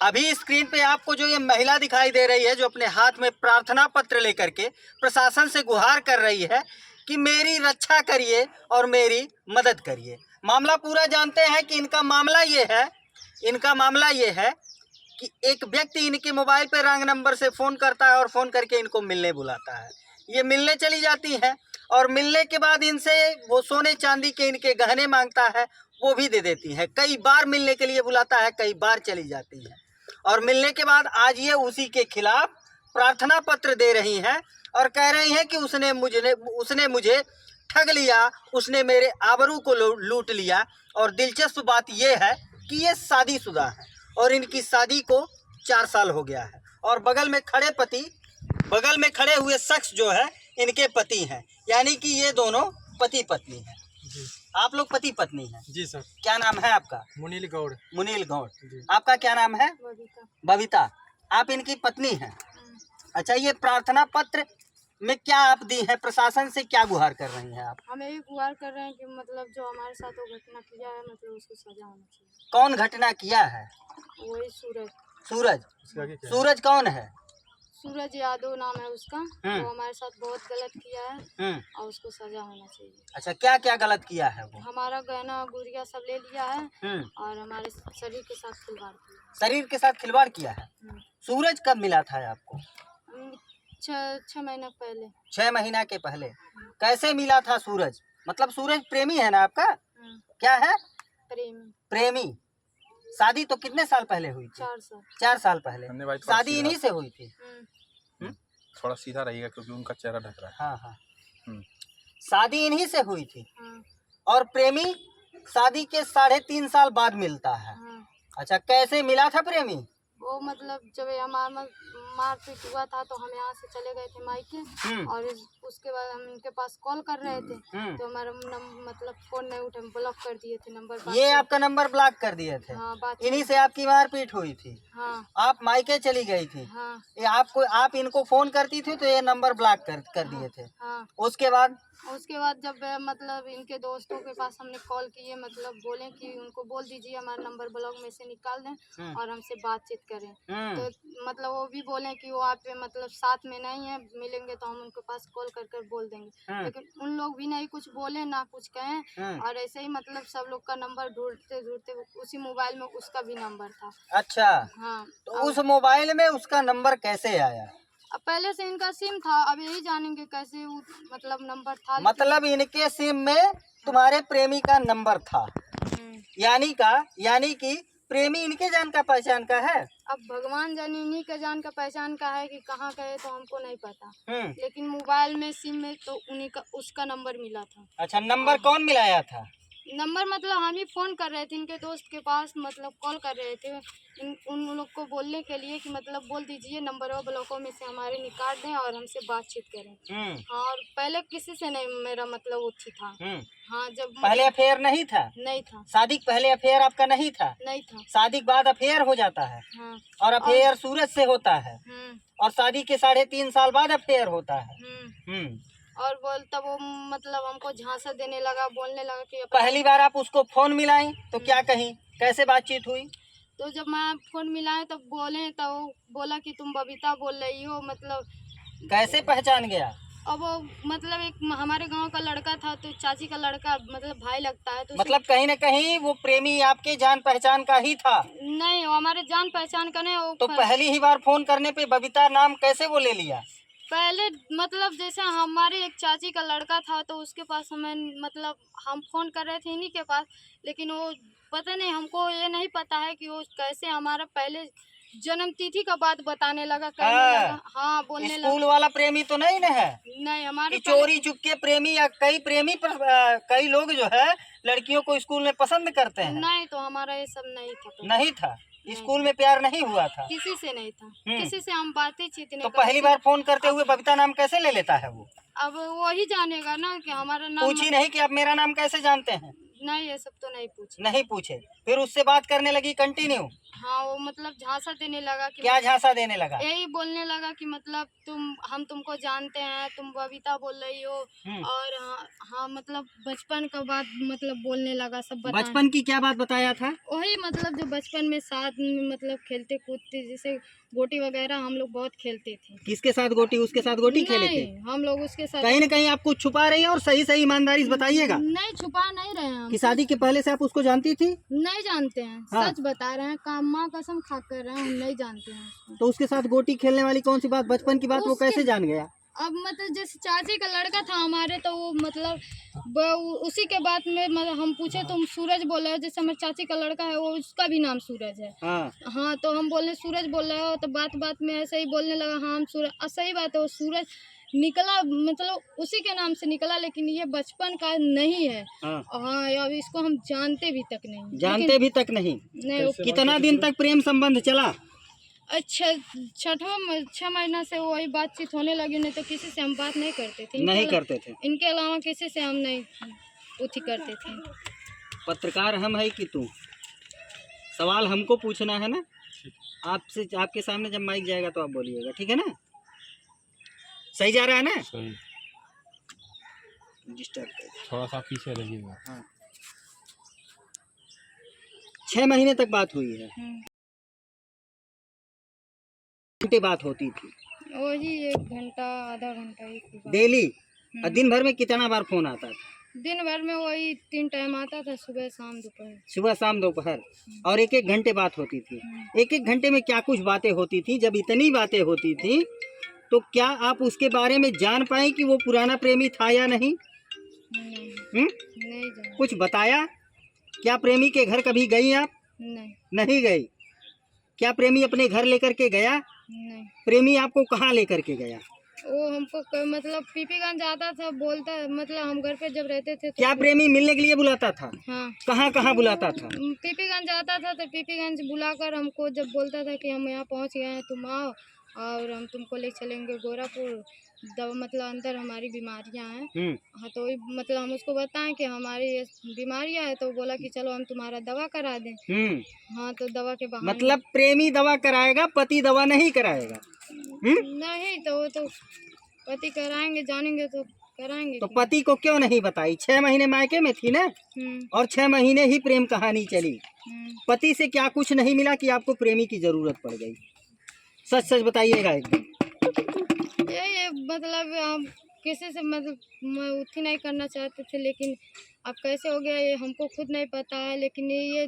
अभी स्क्रीन पे आपको जो ये महिला दिखाई दे रही है, जो अपने हाथ में प्रार्थना पत्र लेकर के प्रशासन से गुहार कर रही है कि मेरी रक्षा करिए और मेरी मदद करिए। मामला पूरा जानते हैं कि इनका मामला ये है कि एक व्यक्ति इनके मोबाइल पे रॉन्ग नंबर से फ़ोन करता है और फ़ोन करके इनको मिलने बुलाता है। ये मिलने चली जाती हैं और मिलने के बाद इनसे वो सोने चांदी के इनके गहने मांगता है, वो भी दे देती हैं। कई बार मिलने के लिए बुलाता है, कई बार चली जाती है और मिलने के बाद आज ये उसी के खिलाफ प्रार्थना पत्र दे रही हैं और कह रही हैं कि उसने मुझे ठग लिया, उसने मेरे आबरू को लूट लिया। और दिलचस्प बात यह है कि ये शादीशुदा है और इनकी शादी को 4 साल हो गया है और बगल में खड़े हुए शख्स जो है इनके पति हैं, यानी कि ये दोनों पति पत्नी हैं। जी। आप लोग पति पत्नी हैं? जी सर। क्या नाम है आपका? मुनील गौड़। मुनील गौड़। आपका क्या नाम है? बबीता। आप इनकी पत्नी हैं। अच्छा, ये प्रार्थना पत्र में क्या आप दी है, प्रशासन से क्या गुहार कर रही हैं आप? हम यही गुहार कर रहे हैं कि मतलब जो हमारे साथ वो घटना किया है, मतलब उसको सजा होना चाहिए। कौन घटना किया है? वही सूरज। सूरज कौन है? सूरज यादव नाम है उसका। वो हमारे साथ बहुत गलत किया है और उसको सजा होना चाहिए। अच्छा, क्या क्या गलत किया है वो? हमारा गहना गुड़िया सब ले लिया है और हमारे शरीर के साथ खिलवाड़ किया। शरीर के साथ खिलवाड़ किया है। सूरज कब मिला था आपको? 6 महीना पहले। 6 महीना के पहले। कैसे मिला था सूरज? मतलब सूरज प्रेमी है ना आपका? क्या है? प्रेमी। शादी तो कितने साल पहले हुई थी? 4 साल। 4 साल पहले शादी इन्हीं से हुई थी। थोड़ा सीधा रहिएगा क्योंकि उनका चेहरा ढक रहा है। हाँ हाँ। शादी इन्हीं से हुई थी और प्रेमी शादी के 3.5 साल बाद मिलता है। अच्छा, कैसे मिला था प्रेमी? वो मतलब जब हमारा मारपीट हुआ था तो हम यहाँ से चले गए थे मायके और उसके बाद हम इनके पास कॉल कर रहे थे तो हमारा मतलब फोन नहीं उठे, ब्लॉक कर दिए थे नंबर। ये आपका नंबर ब्लॉक कर दिए थे? हाँ, इन्हीं से आपकी मारपीट हुई थी? हाँ। आप मायके चली गई थी? हाँ। ये आप इनको फोन करती थी तो ये नंबर ब्लॉक कर दिए थे? हाँ। उसके बाद जब मतलब इनके दोस्तों के पास हमने कॉल किए, मतलब बोले कि उनको बोल दीजिए हमारा नंबर ब्लॉक में से निकाल दें और हमसे बातचीत करें। तो मतलब वो भी बोले कि वो आप मतलब साथ में नहीं है, मिलेंगे तो हम उनके पास कॉल कर बोल देंगे। लेकिन उन लोग भी नहीं कुछ बोले ना कुछ कहें और ऐसे ही मतलब सब लोग का नंबर ढूंढते उसी मोबाइल में उसका भी नंबर था। अच्छा। हाँ। तो उस मोबाइल में उसका नंबर कैसे आया? अब पहले से इनका सिम था, अब यही जानेंगे कैसे मतलब नंबर था। मतलब इनके सिम में तुम्हारे प्रेमी का नंबर था, यानी कि प्रेमी इनके जान का पहचान का है। अब भगवान जाने इन्हीं का जान का पहचान का है कि कहाँ का है तो हमको नहीं पता। लेकिन मोबाइल में सिम में तो उन्हीं का उसका नंबर मिला था। अच्छा, नंबर कौन मिलाया था? नंबर मतलब हम ही फ़ोन कर रहे थे इनके दोस्त के पास, मतलब कॉल कर रहे थे उन लोग को बोलने के लिए कि मतलब बोल दीजिए नंबर और ब्लॉकों में से हमारे निकाल दें और हमसे बातचीत करें। हाँ, और पहले किसी से नहीं मेरा मतलब वो था। हाँ, जब पहले अफेयर नहीं था? नहीं था। शादी के पहले अफेयर आपका नहीं था? नहीं था। शादी के बाद अफेयर हो जाता है। हाँ। और अफेयर सूरज से होता है और शादी के 3.5 साल बाद अफेयर होता है। और बोलता वो मतलब हमको झांसा देने लगा, बोलने लगा कि पहली बार आप उसको फोन मिलाई तो क्या कही, कैसे बातचीत हुई? तो जब मैं फोन मिलाए तब बोले तो बोला कि तुम बबीता बोल रही हो। मतलब कैसे पहचान गया? अब वो मतलब एक हमारे गांव का लड़का था, तो चाची का लड़का मतलब भाई लगता है। तो मतलब कहीं न कहीं वो प्रेमी आपके जान पहचान का ही था? नहीं, वो हमारे जान पहचान का नहीं। वो तो पहली ही बार फोन करने पे बबीता नाम कैसे वो ले लिया? पहले मतलब जैसे हमारे एक चाची का लड़का था तो उसके पास हमें मतलब हम फोन कर रहे थे इन्हीं के पास, लेकिन वो पता नहीं, हमको ये नहीं पता है कि वो कैसे हमारा पहले जन्म तिथि का बात बताने लगा, कहने लगा। हाँ, बोलने लगा। स्कूल वाला प्रेमी तो नहीं न है? नहीं, हमारे चोरी चुपके प्रेमी या कई लोग जो है लड़कियों को स्कूल में पसंद करते हैं। नहीं, तो हमारा ये सब नहीं था। नहीं था? स्कूल में प्यार नहीं हुआ था? किसी से नहीं था। किसी से हम बातचीत नहीं। तो पहली बार फोन करते हुए बबीता नाम कैसे ले लेता है वो? अब वही जानेगा ना कि हमारा नाम। पूछी नहीं कि आप मेरा नाम कैसे जानते हैं? नहीं, ये सब तो नहीं पूछे। नहीं पूछे, फिर उससे बात करने लगी कंटिन्यू? हाँ वो मतलब झांसा देने लगा कि क्या झांसा देने लगा? यही बोलने लगा कि मतलब हम तुमको जानते हैं, तुम बबीता बोल रही हो। और हाँ मतलब बचपन का बात मतलब बोलने लगा, सब बता। बचपन की क्या बात बताया था? वही मतलब जो बचपन में साथ में मतलब खेलते कूदते, जैसे गोटी वगैरह हम लोग बहुत खेलते थे। किसके साथ गोटी? उसके साथ गोटी खेले थे? नहीं, हम लोग उसके साथ। कहीं न कहीं आप कुछ छुपा रही हैं और सही सही ईमानदारी से बताइएगा नहीं, छुपा नहीं रहे हैं हम। कि शादी के पहले से आप उसको जानती थी? नहीं जानते हैं, हाँ। सच बता रहे हैं, काम माँ कसम खा कर रहे हैं, हम नहीं जानते हैं उसको। तो उसके साथ गोटी खेलने वाली कौन सी बात, बचपन की बात वो कैसे जान गया? अब मतलब जैसे चाची का लड़का था हमारे, तो वो मतलब उसी के बात में मतलब हम पूछे, तुम सूरज बोल रहे हो, जैसे हमारे चाची का लड़का है वो, उसका भी नाम सूरज है। हाँ तो हम बोले सूरज बोल रहे हो, तो बात बात में ऐसे ही बोलने लगा, हाँ हम सूरज। सही बात है, वो सूरज निकला मतलब उसी के नाम से निकला, लेकिन ये बचपन का नहीं है। हाँ अब इसको हम जानते भी तक नहीं। जानते भी तक नहीं? कितना दिन तक प्रेम संबंध चला? अच्छा 6 महीना से वही बातचीत होने लगी, नहीं तो किसी से हम बात नहीं करते थे। नहीं करते थे? इनके अलावा किसी से हम नहीं उठी करते थे। पत्रकार हम है कि तू? सवाल हमको पूछना है ना आपसे, आपके सामने जब माइक जाएगा तो आप बोलिएगा, ठीक है ना? सही जा रहा है ना? सही। डिस्टर्ब थोड़ा सा पीछे रहिएगा। हाँ। 6 महीने तक बात हुई है। घंटे बात होती थी? वही 1 घंटा आधा घंटा ही डेली? और दिन भर में कितना बार फोन आता था? दिन भर में वही 3 टाइम आता था, सुबह शाम दोपहर। सुबह शाम दोपहर? और 1-1 घंटे बात होती थी? 1-1 घंटे में क्या कुछ बातें होती थी? जब इतनी बातें होती थी तो क्या आप उसके बारे में जान पाए कि वो पुराना प्रेमी था या नहीं? नहीं जान। कुछ बताया? क्या प्रेमी के घर कभी गई आप? नहीं गई। क्या प्रेमी अपने घर लेकर के गया? नहीं। प्रेमी आपको कहाँ लेकर के गया? वो हमको मतलब पीपीगंज आता था, बोलता मतलब हम घर पे जब रहते थे तो क्या प्रेमी मिलने के लिए बुलाता था? हाँ। कहाँ कहाँ बुलाता था? पीपीगंज आता था, तो पीपीगंज बुलाकर हमको जब बोलता था कि हम यहाँ पहुँच गए हैं, तुम आओ और हम तुमको ले चलेंगे गोरापुर, दवा मतलब अंदर हमारी बीमारियां हैं। हाँ तो मतलब हम उसको बताएं कि हमारी ये बीमारियां है, तो बोला कि चलो हम तुम्हारा दवा करा दें। हाँ तो दवा के बहाने। मतलब प्रेमी दवा कराएगा, पति दवा नहीं कराएगा? नहीं, तो वो तो पति कराएंगे, जानेंगे तो कराएंगे। तो पति को क्यों नहीं बताई? 6 महीने मायके में थी ना, और 6 महीने ही प्रेम कहानी चली। पति से क्या कुछ नहीं मिला कि आपको प्रेमी की जरूरत पड़ गई? सच सच बताइएगा एकदम। ये मतलब हम किसी से मतलब उठी नहीं करना चाहते थे, लेकिन अब कैसे हो गया ये हमको खुद नहीं पता है। लेकिन ये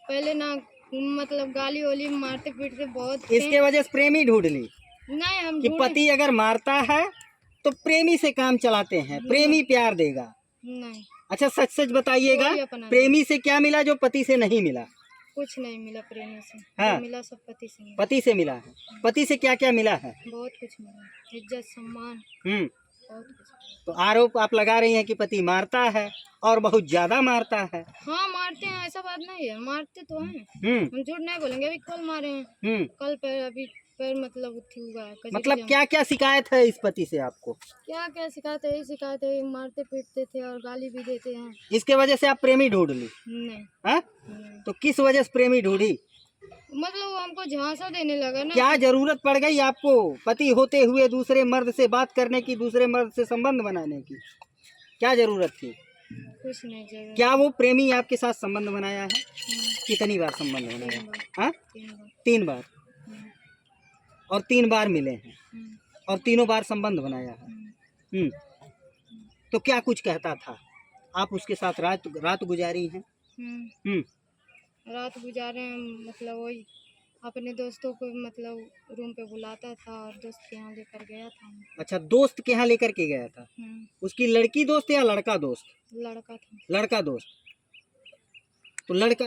पहले ना मतलब गाली वाली मारते पीटते बहुत। इसके वजह से प्रेमी ढूंढ ली? नहीं, हम कि पति अगर मारता है तो प्रेमी से काम चलाते हैं, प्रेमी प्यार देगा? नहीं। अच्छा सच सच बताइएगा, प्रेमी से क्या मिला जो पति से नहीं मिला? कुछ नहीं मिला प्रेमी से। हाँ। मिला सब पति से मिला। पति से मिला है? पति से क्या क्या मिला है? बहुत कुछ मिला, इज्जत सम्मान बहुत कुछ। तो आरोप आप लगा रही हैं कि पति मारता है और बहुत ज्यादा मारता है? हाँ मारते हैं, ऐसा बात नहीं है, मारते तो हैं। हम झूठ नहीं बोलेंगे, अभी कल मारे हैं। कल पर अभी पर मतलब उठी हुआ है। मतलब क्या क्या शिकायत है इस पति से आपको? क्या क्या शिकायत है? यही शिकायत है, मारते पीटते थे और गाली भी देते हैं। इसके वजह से आप प्रेमी ढूंढ ली? नहीं। तो किस वजह से प्रेमी ढूंढी? मतलब वो हमको झांसा देने लगा ना। क्या जरूरत पड़ गई आपको पति होते हुए दूसरे मर्द से बात करने की, दूसरे मर्द से संबंध बनाने की? क्या जरूरत थी? कुछ नहीं जरूरत। क्या वो प्रेमी आपके साथ संबंध बनाया है? कितनी बार संबंध बनाया? हाँ 3 बार। और 3 बार मिले हैं और तीनों बार संबंध बनाया है। तो क्या कुछ कहता था? आप उसके साथ रात गुजारी हैं? रात गुजारे हैं, मतलब वही अपने दोस्तों को मतलब रूम पे बुलाता था और दोस्त के यहाँ लेकर गया था। अच्छा दोस्त के यहाँ लेकर के गया था? उसकी लड़की दोस्त या लड़का दोस्त? लड़का था। लड़का दोस्त। तो लड़का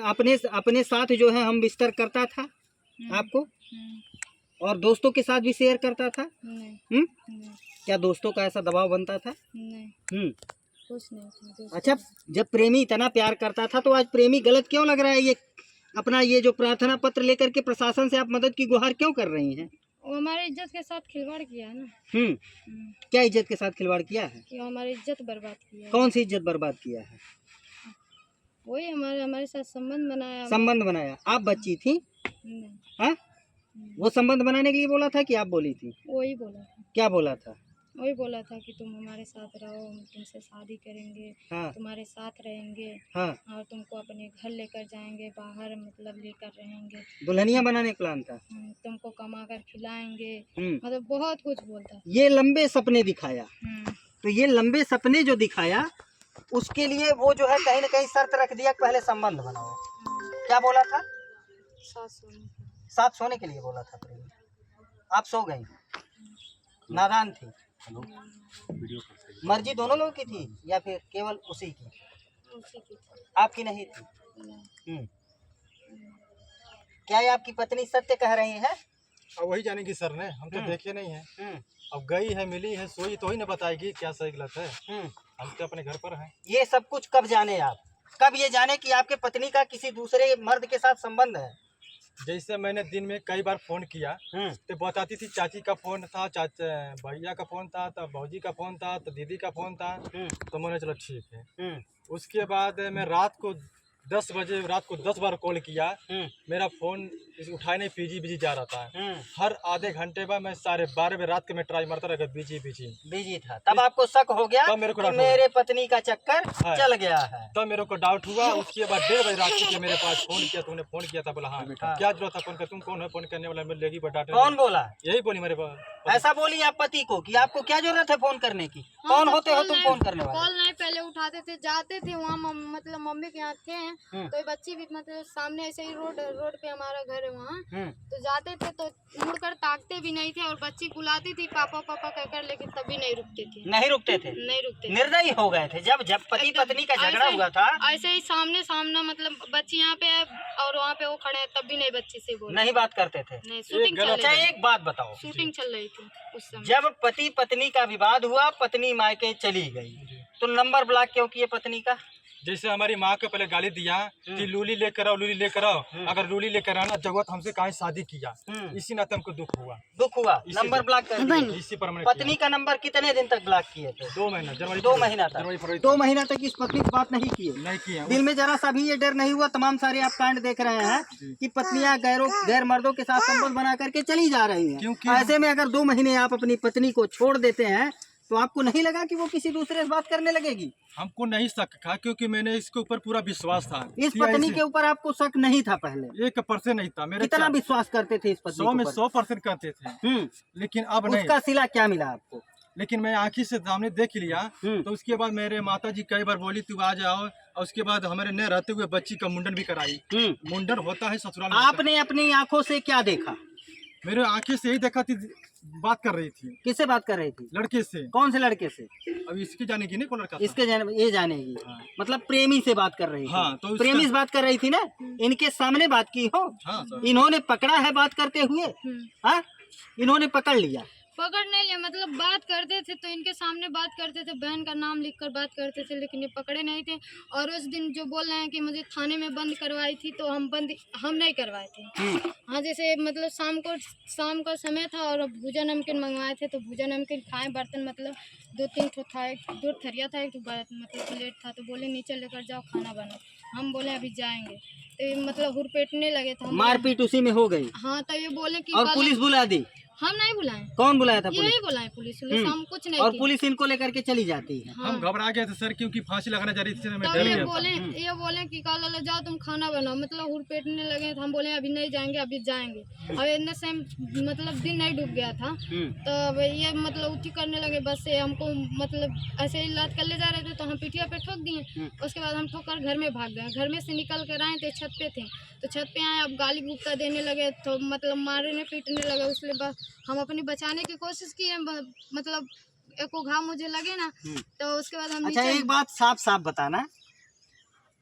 अपने साथ जो है हम बिस्तर करता था आपको, और दोस्तों के साथ भी शेयर करता था? नहीं। क्या दोस्तों का ऐसा दबाव बनता था? नहीं। कुछ नहीं। अच्छा जब प्रेमी इतना प्यार करता था तो आज प्रेमी गलत क्यों लग रहा है? ये अपना ये जो प्रार्थना पत्र लेकर के प्रशासन से आप मदद की गुहार क्यों कर रही हैं? वो हमारी इज्जत के साथ खिलवाड़ किया है ना। क्या इज्जत के साथ खिलवाड़ किया है? कि हमारी इज्जत बर्बाद किया है। कौन सी इज्जत बर्बाद किया है? वही हमारे साथ संबंध बनाया। संबंध बनाया? आप बच्ची थी नहीं, हाँ, वो संबंध बनाने के लिए बोला था कि आप बोली थी? वही बोला था। क्या बोला था? वही बोला था कि तुम हमारे साथ रहो, हम तुमसे शादी करेंगे, हाँ तुम्हारे साथ रहेंगे हाँ, और तुमको अपने घर लेकर जाएंगे, बाहर मतलब लेकर रहेंगे, दुल्हनिया बनाने का प्लान था। तुमको कमा कर खिलाएंगे, हम्म, मतलब बहुत कुछ बोलता। ये लंबे सपने दिखाया। तो ये लंबे सपने जो दिखाया उसके लिए वो जो है कहीं ना कहीं शर्त रख दिया कि पहले संबंध बनाओ। क्या बोला था? साथ सोने के लिए बोला था प्रेमी। आप सो गई, नादान थी। मर्जी दोनों लोगों की थी या फिर केवल उसी की? आपकी नहीं थी। क्या ये आपकी पत्नी सत्य कह रही है? अब वही जानेगी सर ने, हम तो देखे नहीं है। अब गई है, मिली है, सोई तो ही ना बताएगी क्या सही गलत है। हम तो अपने घर पर हैं। ये सब कुछ कब जाने आप? कब ये जाने कि आपके पत्नी का किसी दूसरे मर्द के साथ संबंध है? जैसे मैंने दिन में कई बार फोन किया तो बताती थी चाची का फोन था, चाचा भैया का फोन था, तो भौजी का फोन था, तो दीदी का फोन था। तो मैंने चलो ठीक है। उसके बाद मैं रात को 10 बजे रात को 10 बार कॉल किया, मेरा फोन उठाए नहीं, बिजी जा रहा था। हर आधे घंटे बाद मैं 12:30 बजे रात के मैं ट्राई मारता रहा, बिजी था। तब आपको शक हो गया तब मेरे को कि डाउट मेरे पत्नी का चक्कर चल गया है। तब मेरे को डाउट हुआ। उसके बाद 1:30 बजे रात को मेरे पास फोन किया, तुमने फोन किया था, बोला हाँ क्या जरूरत था फोन कर, तुम कौन है फोन करने वाला? लेगी बटाटे कौन बोला? यही बोली मेरे पास। ऐसा बोली आप पति को कि आपको क्या जरूरत है फोन करने की? कौन होते हो तुम फोन करने वाले? कॉल नहीं पहले उठाते थे, जाते थे वहाँ मतलब मम्मी के यहाँ थे, तो बच्ची भी मतलब सामने ऐसे ही रोड पे हमारा घर है वहाँ, तो जाते थे तो मुड़कर ताकते भी नहीं थे, और बच्ची बुलाती थी पापा पापा कहकर, लेकिन तभी नहीं रुकते थे। नहीं रुकते थे? निर्दयी हो गए थे। जब पति पत्नी का झगड़ा हुआ था ऐसे ही सामना मतलब बच्ची यहाँ पे है और वहाँ पे वो खड़े हैं, तब भी नहीं बच्ची से बोले, नहीं बात करते थे। नहीं, शूटिंग चल अच्छा रही थी। एक बात बताओ, शूटिंग चल रही थी उस समय। जब पति पत्नी का विवाद हुआ, पत्नी मायके चली गई, तो नंबर ब्लॉक क्यों किए पत्नी का? जैसे हमारी माँ को पहले गाली दिया कि लूली लेकर आओ, लूली लेकर आओ, अगर लूली लेकर आना जगत हमसे काहे शादी किया, इसी नाते हमको दुख हुआ। नंबर ब्लॉक कर दिया। इसी पर हमने पत्नी का नंबर कितने दिन तक ब्लॉक किए थे? 2 महीना, 2 महीना तक। 2 महीना तक इस पत्नी से बात नहीं किए। दिल में जरा सा भी ये डर नहीं हुआ? तमाम सारे आप कांड देख रहे हैं कि पत्नियां गैर मर्दों के साथ संबंध बना करके चली जा रही हैं। ऐसे में अगर 2 महीने आप अपनी पत्नी को छोड़ देते हैं तो आपको नहीं लगा कि वो किसी दूसरे से बात करने लगेगी? हमको नहीं शक था, क्योंकि मैंने इसके ऊपर पूरा विश्वास था। इस पत्नी के ऊपर आपको शक नहीं था पहले? 1% नहीं था। मेरे कितना विश्वास करते थे इस पत्नी 100 में 100% करते थे। लेकिन अब नहीं। उसका सिला क्या मिला आपको? लेकिन मैं आँखी से सामने देख लिया। तो उसके बाद मेरे माता जी कई बार बोली तू आ जाओ, और उसके बाद हमारे न रहते हुए बच्ची का मुंडन भी कराई। मुंडन होता है ससुराल में। आपने अपनी आंखों से क्या देखा? मेरे आंखें से ही देखा थी, बात कर रही थी। किससे बात कर रही थी? लड़के से। कौन से लड़के से? अब इसके जानेगी नहीं कौन लड़का था। इसके ये जानेगी। हाँ। मतलब प्रेमी से बात कर रही थी। हाँ, तो प्रेमी से बात कर रही थी ना? इनके सामने बात की हो? हाँ, इन्होंने पकड़ा है बात करते हुए? हाँ, इन्होंने पकड़ लिया? पकड़ नहीं लिया, मतलब बात करते थे तो इनके सामने बात करते थे, बहन का नाम लिखकर बात करते थे, लेकिन ये पकड़े नहीं थे। और उस दिन जो बोल रहे हैं कि मुझे थाने में बंद करवाई थी, तो हम नहीं करवाए थे। हाँ, जैसे मतलब शाम का समय था और भूजा नमकीन मंगवाए थे, तो भूजा नमकीन खाए, बर्तन मतलब 2-3 ठो था, 2 थरिया था, 1 मतलब प्लेट था, तो बोले नीचे लेकर जाओ खाना बनाओ। हम बोले अभी जाएंगे, तो मतलब हुरपेटने लगे थे। मारपीट उसी में हो गई? हाँ, तो ये बोले कि और पुलिस बुला दी? हम नहीं बुलाए। कौन बुलाया था? यही बुलाए पुलिस। हम कुछ नहीं। और पुलिस इनको लेकर के चली जाती है? हम घबरा गए थे सर, क्योंकि फांसी लगाना जा रही थी। मैं तो ये बोले कि कल जाओ तुम खाना बनाओ, मतलब हुरपेटने लगे। तो हम बोले अभी नहीं जाएंगे, अभी जाएंगे। और इतने से मतलब दिन नहीं डूब गया था, तो ये मतलब उठी करने लगे बस से हमको, मतलब ऐसे ही लाद कर ले जा रहे थे, तो हम पिटिया पे ठोक दिए। उसके बाद हम ठोक कर घर में भाग गए। घर में से निकल कर आए थे, छत पे थे, तो छत पे आए, अब गाली गुप्ता देने लगे, तो मतलब मारने पीटने लगे। उसके बाद हम अपनी बचाने की कोशिश किए, मतलब एको घाव मुझे लगे ना, तो उसके बाद हम अच्छा एक बात साफ साफ बताना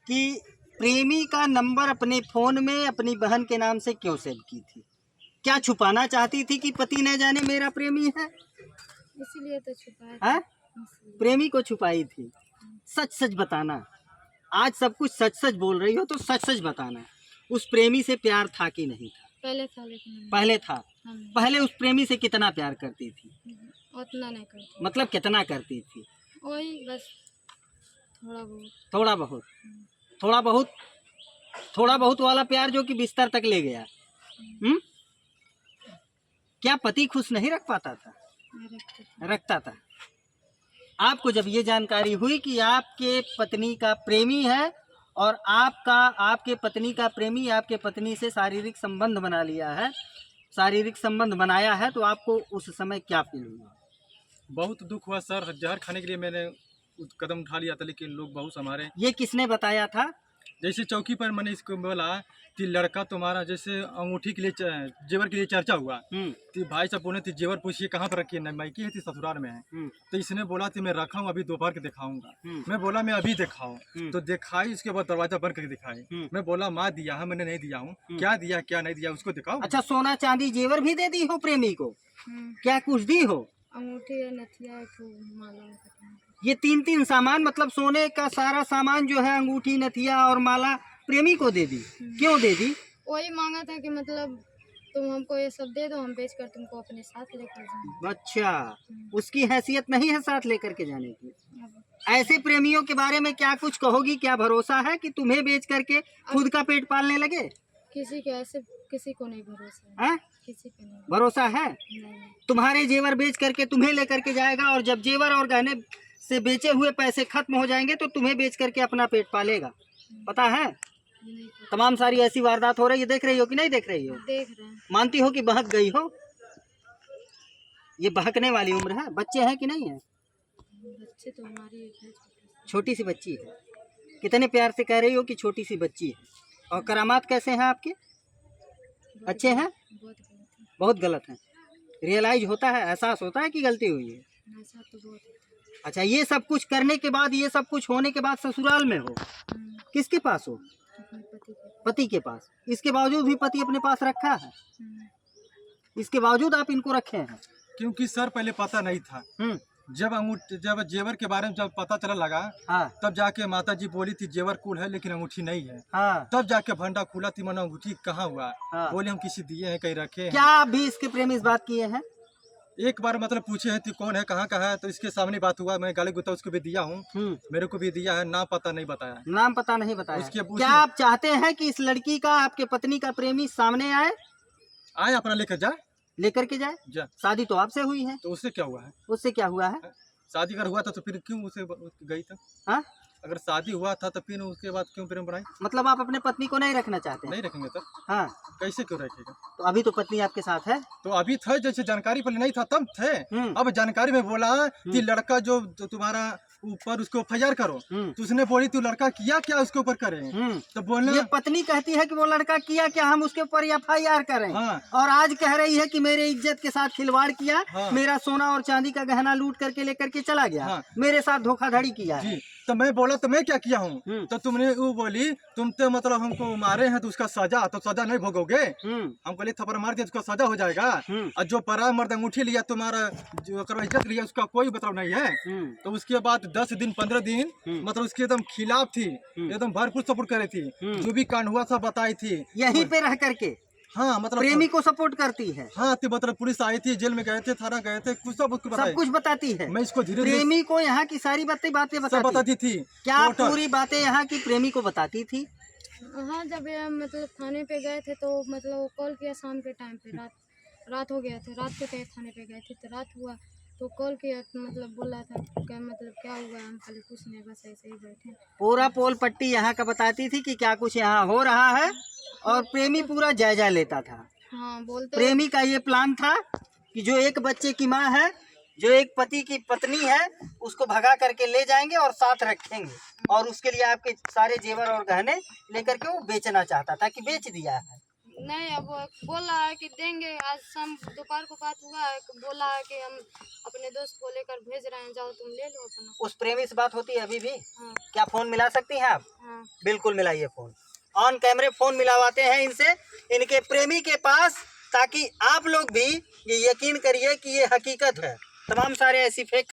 कि प्रेमी का नंबर अपने फोन में अपनी बहन के नाम से क्यों सेव की थी? क्या छुपाना चाहती थी कि पति न जाने मेरा प्रेमी है? इसीलिए तो छुपाया। हाँ, प्रेमी को छुपाई थी। सच सच बताना, आज सब कुछ सच सच बोल रही हो तो सच सच बताना, उस प्रेमी से प्यार था कि नहीं था? पहले था, लेकिन पहले था। पहले उस प्रेमी से कितना प्यार करती थी? उतना नहीं करती। मतलब कितना करती थी? वही बस थोड़ा बहुत। थोड़ा बहुत? थोड़ा बहुत वाला प्यार जो कि बिस्तर तक ले गया? क्या पति खुश नहीं रख पाता था? रखता था। आपको जब ये जानकारी हुई कि आपके पत्नी का प्रेमी है और आपके पत्नी का प्रेमी आपके पत्नी से शारीरिक संबंध बना लिया है, शारीरिक संबंध बनाया है, तो आपको उस समय क्या फील हुआ? बहुत दुख हुआ सर। जहर खाने के लिए मैंने कदम उठा लिया था, लेकिन लोग बहुत हमारे। ये किसने बताया था? जैसे चौकी पर मैंने इसको बोला कि लड़का तुम्हारा जैसे अंगूठी के लिए जेवर के लिए चर्चा हुआ, तो भाई साहब बोले थे जेवर पूछिए कहाँ पर रखी है, मायके है, ससुराल में है। तो इसने बोला कि मैं रखा हूँ, अभी दोपहर के दिखाऊंगा। मैं बोला मैं अभी दिखाऊं, तो दिखाई, उसके बाद दरवाजा बंद करके दिखाई। मैं बोला माँ दिया है, मैंने नहीं दिया हूँ, क्या दिया क्या नहीं दिया उसको दिखाओ। अच्छा, सोना चांदी जेवर भी दे दी हो प्रेमी को? क्या कुछ दी हो? अंगूठी है, नथिया है, तो माला। ये 3 सामान, मतलब सोने का सारा सामान जो है, अंगूठी, नथिया और माला, प्रेमी को दे दी। क्यों दे दी? वही मांगा था कि मतलब तुम हमको ये सब दे दो, हम बेचकर तुमको अपने साथ लेकर जाएं। अच्छा, उसकी हैसियत नहीं है साथ लेकर के जाने की। ऐसे प्रेमियों के बारे में क्या कुछ कहोगी? क्या भरोसा है कि तुम्हें बेच करके खुद का पेट पालने लगे? किसी के ऐसे किसी को नहीं भरोसा है? किसी पे नहीं भरोसा है? नहीं। तुम्हारे जेवर बेच करके तुम्हें लेकर के जाएगा, और जब जेवर और गहने से बेचे हुए पैसे खत्म हो जाएंगे तो तुम्हें बेच करके अपना पेट पालेगा। पता है? नहीं पता। तमाम सारी ऐसी वारदात हो रही है, देख रही हो कि नहीं देख रही हो? देख रहे हैं। मानती हो कि बहक गई हो? ये बहकने वाली उम्र है। बच्चे हैं कि नहीं है? बच्चे तो हमारी एक है, छोटी सी बच्ची है। कितने प्यार से कह रही हो कि छोटी सी बच्ची है। और करामात कैसे हैं आपके? अच्छे हैं? बहुत गलत है। बहुत गलत है। रियलाइज होता है, एहसास होता है कि गलती हुई है। ऐसा तो बहुत है। अच्छा, ये सब कुछ करने के बाद, ये सब कुछ होने के बाद ससुराल में हो, किसके पास हो? अपने पति के। पति के पास। इसके बावजूद भी पति अपने पास रखा है? इसके बावजूद आप इनको रखे हैं? क्योंकि सर पहले पता नहीं था। जब जेवर के बारे में जब पता चला लगा, हाँ। तब जाके माता जी बोली थी जेवर कुल है लेकिन अंगूठी नहीं है। हाँ। तब जाके भंडा खुला थी, मन अंगूठी कहाँ हुआ। हाँ। बोले हम किसी दिए हैं, कहीं रखे हैं। क्या आप भी इसके प्रेमी इस बात किए हैं? एक बार मतलब पूछे हैं कि कौन है, कहाँ है, तो इसके सामने बात हुआ। मैं गाली गुत्ता उसको भी दिया हूँ, मेरे को भी दिया है, नाम पता नहीं बताया। नाम पता नहीं बताया। उसके क्या आप चाहते हैं कि इस लड़की का, आपके पत्नी का प्रेमी सामने आए अपना लेकर जाए? लेकर के जाए? शादी तो आपसे हुई है, तो उससे क्या हुआ है? उससे क्या हुआ है? शादी अगर हुआ था तो फिर क्यों उसे गई था? हाँ? अगर शादी हुआ था तो फिर उसके बाद क्यों प्रेम बनाई? मतलब आप अपने पत्नी को नहीं रखना चाहते हैं? नहीं रखेंगे तो हाँ। कैसे क्यों रखेगा? तो अभी तो पत्नी आपके साथ है? तो अभी थे, जैसे जानकारी पहले नहीं था तब थे। अब जानकारी में बोला कि लड़का जो तुम्हारा ऊपर उसको FIR करो, तो उसने बोली तू लड़का किया क्या उसके ऊपर करे? तो बोलना ये पत्नी कहती है कि वो लड़का किया क्या, हम उसके ऊपर FIR करें। हाँ। और आज कह रही है कि मेरे इज्जत के साथ खिलवाड़ किया। हाँ। मेरा सोना और चांदी का गहना लूट करके लेकर के चला गया। हाँ। मेरे साथ धोखाधड़ी किया है। तो मैं बोला तो मैं क्या किया हूँ? तो तुमने वो बोली तुम तो मतलब हमको मारे हैं तो उसका सजा, तो सजा नहीं भोगोगे। हम बोले थप्पड़ मार दिया तो उसका सजा हो जाएगा। और जो परा मर्द अंगूठी लिया, तुम्हारा जो इज्जत लिया, उसका कोई मतलब नहीं है। तो उसके बाद 10 दिन 15 दिन मतलब उसके एकदम खिलाफ थी, एकदम भरपूर सपोर्ट करे थी। जो भी कांड हुआ सब बताई थी यहीं पे रह करके। हाँ, मतलब प्रेमी को सपोर्ट करती है। हाँ, तो मतलब पुलिस आई थी, जेल में गए थे, थाना गए थे, कुछ सब कुछ बताती है। मैं इसको धीरे प्रेमी को यहाँ की सारी बातें बताती थी। क्या पूरी बातें यहाँ की प्रेमी को बताती थी? हाँ, जब मतलब थाने पे गए थे तो मतलब वो कॉल किया शाम के टाइम पे। रात हो गया था, रात के टाइम थाने पे गए थे तो रात हुआ तो कॉल किया, मतलब बोला था क्या मतलब क्या हुआ, हम खाली कुछ नहीं, बस ऐसे ही बैठे। पूरा पोल पट्टी यहाँ का बताती थी कि क्या कुछ यहाँ हो रहा है, और प्रेमी पूरा जायजा लेता था। हाँ, बोलते प्रेमी का ये प्लान था कि जो एक बच्चे की माँ है, जो एक पति की पत्नी है, उसको भगा करके ले जाएंगे और साथ रखेंगे, और उसके लिए आपके सारे जेवर और गहने लेकर के वो बेचना चाहता था, कि बेच दिया है। नहीं, अब बोला है कि देंगे। आज शाम दोपहर को बात हुआ है, बोला है कि हम अपने दोस्त को लेकर भेज रहे हैं, जाओ तुम ले लो अपना। उस प्रेमी से बात होती है अभी भी? हाँ। क्या फोन मिला सकती हैं आप? हाँ। बिल्कुल मिलाइए फोन। ऑन कैमरे फोन मिलावाते हैं इनसे, इनके प्रेमी के पास, ताकि आप लोग भी ये यकीन करिए कि ये हकीकत है। तमाम सारे ऐसी फेक